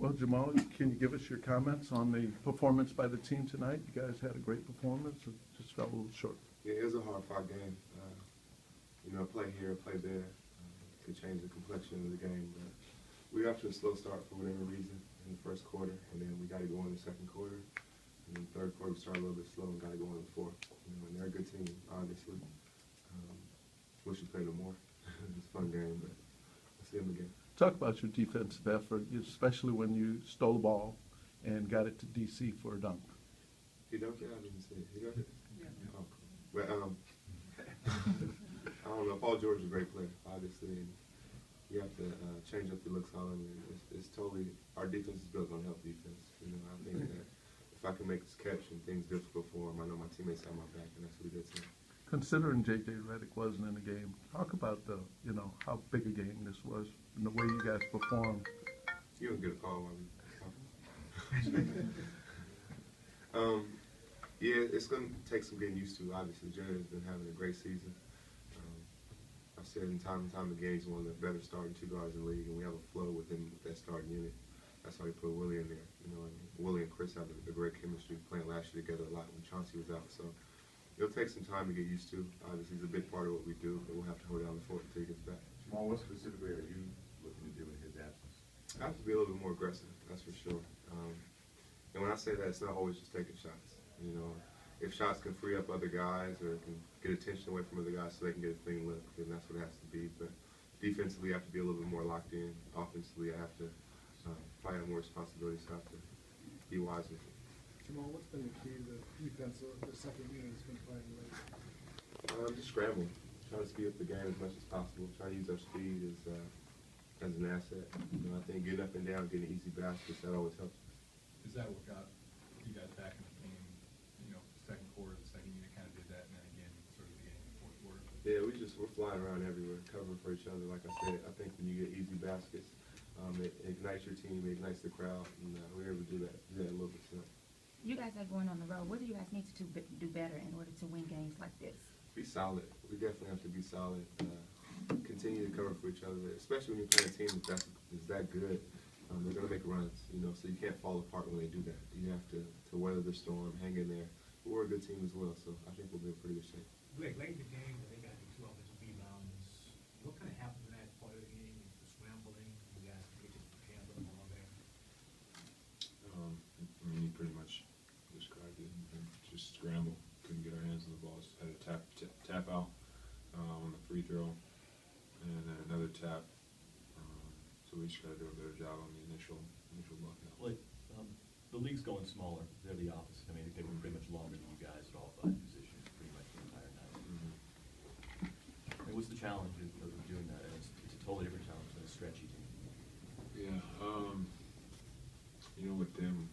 Well, Jamal, can you give us your comments on the performance by the team tonight? You guys had a great performance. It just fell a little short. Yeah, it was a hard-fought game. Play here, play there, could change the complexion of the game. But we got to a slow start for whatever reason in the first quarter, and then we got to go in the second quarter. And then the third quarter, we started a little bit slow and got to go in the fourth. And they're a good team, obviously. Wish we played them more. It was a fun game, but we'll see them again. Talk about your defensive effort, especially when you stole the ball and got it to DC for a dunk. He dunked it? I didn't see it. He dunked it? Yeah. Oh, cool. But, I don't know. Paul George is a great player, obviously. And you have to change up your looks on him. And it's totally, our defense is built on help defense. I think that if I can make this catch and things difficult for him, I know my teammates have my back, and that's what he did to me. Considering J.J. Redick wasn't in the game, talk about how big a game this was and the way you guys performed. You don't get a call while we yeah, it's going to take some getting used to. Obviously, Jared has been having a great season. I've said time and time again, he's one of the better starting two guards in the league, and we have a flow within that starting unit. That's why we put Willie in there. And Willie and Chris have a great chemistry, playing last year together a lot when Chauncey was out. So it'll take some time to get used to. Obviously, he's a big part of what we do, but we'll have to hold down the fort until he gets back. Jamal, what specifically are you looking to do in his absence? I have to be a little bit more aggressive, that's for sure. And when I say that, it's not always just taking shots. If shots can free up other guys or can get attention away from other guys so they can get a clean look, then that's what it has to be. But defensively, I have to be a little bit more locked in. Offensively, I have to probably have more responsibility, so I have to be wise with it. Jamal, what's been the key to the defense of the second unit has been playing late? Just scrambling, trying to speed up the game as much as possible, trying to use our speed as an asset. I think getting up and down, getting easy baskets, that always helps. Does that work out? You guys back in the game, second quarter, the second unit kind of did that, and then again, sort of beginning of the fourth quarter? Yeah, we're flying around everywhere, covering for each other. Like I said, I think when you get easy baskets, it ignites your team, it ignites the crowd, and we're able to do that a little bit tonight. You guys are going on the road. What do you guys need to do better in order to win games like this? Be solid. We definitely have to be solid. Continue to cover for each other, especially when you're playing a team that's that good. They're going to make runs, so you can't fall apart when they do that. You have to weather the storm, hang in there. But we're a good team as well, so I think we'll be in pretty good shape. Greg, late in the game, they got the 2 offensive rebounds. What kind of happened in that part of the game? The scrambling, you guys get your hands on the ball there? You pretty much described it. Just scramble, couldn't get our hands on the ball. Just had a tap out on the free throw, and then another tap. So we just got to do a better job on the initial knockout. Like, the league's going smaller. They're the opposite. I mean, they were pretty much longer than you guys at all 5 positions pretty much the entire night. I mean, what's the challenge of doing that? And it's a totally different challenge than a stretchy team. Yeah, with them,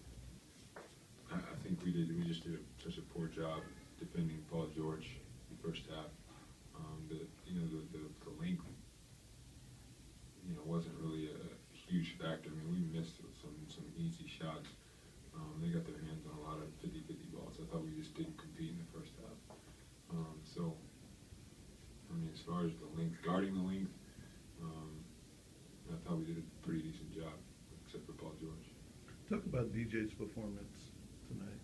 I think we just did such a poor job defending Paul George the first half. The length, wasn't really a huge factor. I mean, we missed some easy shots. They got their hands on a lot of 50-50 balls. I thought we just didn't compete in the first half. As far as the length, guarding the length, I thought we did a pretty decent job, except for Paul George. Talk about DJ's performance tonight.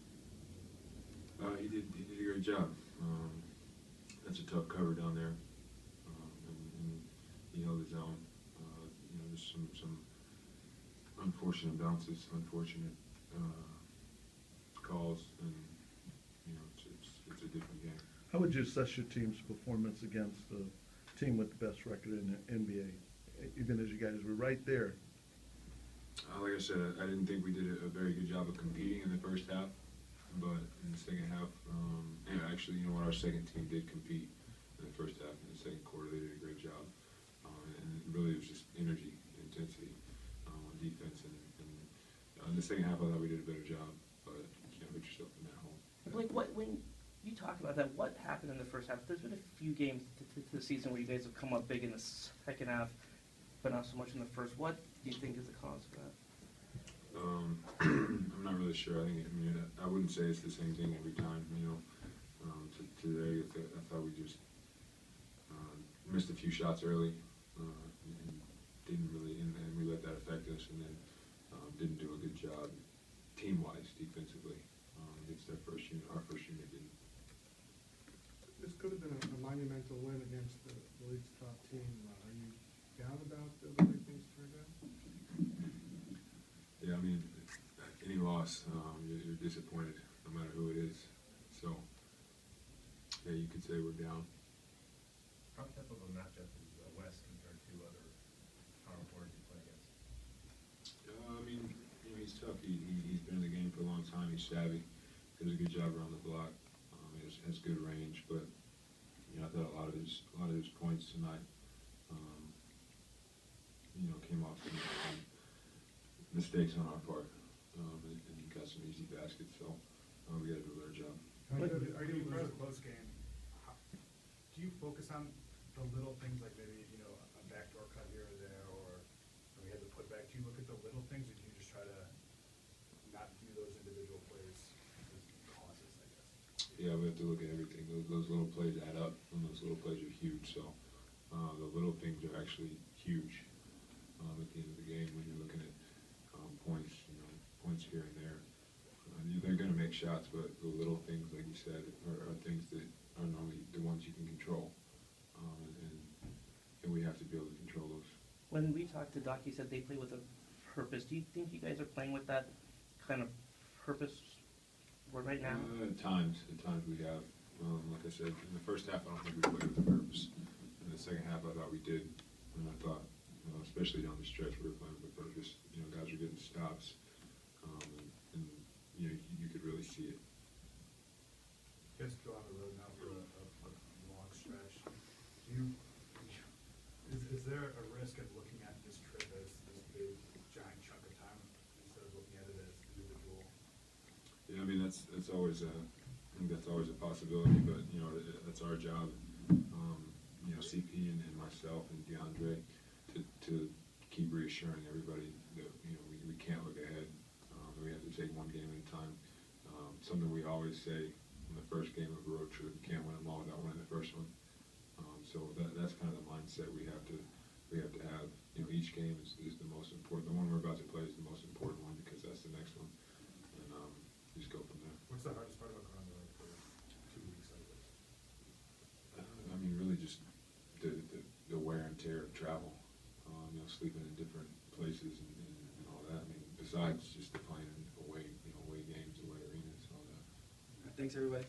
He did a great job. That's a tough cover down there, and he held his own. There's some unfortunate bounces, unfortunate calls, and it's a different game. How would you assess your team's performance against the team with the best record in the NBA, even as you guys were right there? Like I said, I didn't think we did a very good job of competing in the first half, but in the second half, actually, our second team did compete in the first half. In the second quarter, they did a great job, and really it was just energy, intensity on defense, and in the second half, I thought we did a better job, but you can't put yourself in that hole. Blake, when you talk about that, what happened in the first half? There's been a few games this season where you guys have come up big in the second half, but not so much in the first. What do you think is the cause for that? I'm not really sure. I wouldn't say it's the same thing every time. Today, I thought we just missed a few shots early, and didn't really, and we let that affect us. And then didn't do a good job team-wise defensively against our first unit. Our first unit didn't. This could have been a monumental win against the league's top team. Are you down about the way things turned out? Yeah, I mean, any loss, you're disappointed, no matter who it is. So, yeah, you could say we're down. How tough of a matchup is West compared to other power forwards you play against? I mean, he's tough. He's been in the game for a long time. He's savvy. Does a good job around the block. Has good range, but I thought a lot of his points tonight, came off some mistakes on our part, and he got some easy baskets. So we got to do a better job. Are you For a close game, do you focus on the little things like maybe, a backdoor cut here or there, or we had the putback? Do you look at the little things, or do you just try to not view those individual plays as causes, I guess? Yeah, we have to look at everything. Those little plays add up, and those little plays are huge. So the little things are actually huge at the end of the game when you're looking at points, points here and there. They're going to make shots, but the little things, like you said, are things that are normally the ones you can control, and we have to be able to control those. When we talked to Doc, he said they play with a purpose. Do you think you guys are playing with that kind of purpose right now? At times we have. Like I said, in the first half, I don't think we played with a purpose. In the second half, I thought we did, and I thought, especially down the stretch, we were playing with a purpose. Guys were getting stops, and you could really see it. You guys go on the road now for a long stretch. Is there a risk of looking at this trip as this big, giant chunk of time instead of looking at it as individual? Yeah, I mean that's always I think that's always a possibility, but that's our job. CP and myself and DeAndre to keep reassuring everybody that we can't look ahead. We have to take one game at a time. Something we always say in the first game of a road trip: you can't win them all without winning the first one. So that's kind of the mindset we have to have. Each game is the most important. The one we're about to play is the most important one because that's the next one, and just go from there. What's the hardest part about going on the road for 2 weeks like this? I mean, really just the wear and tear of travel. Sleeping in different places and all that. I mean, besides just the playing away games, away arenas, all that. Thanks, everybody.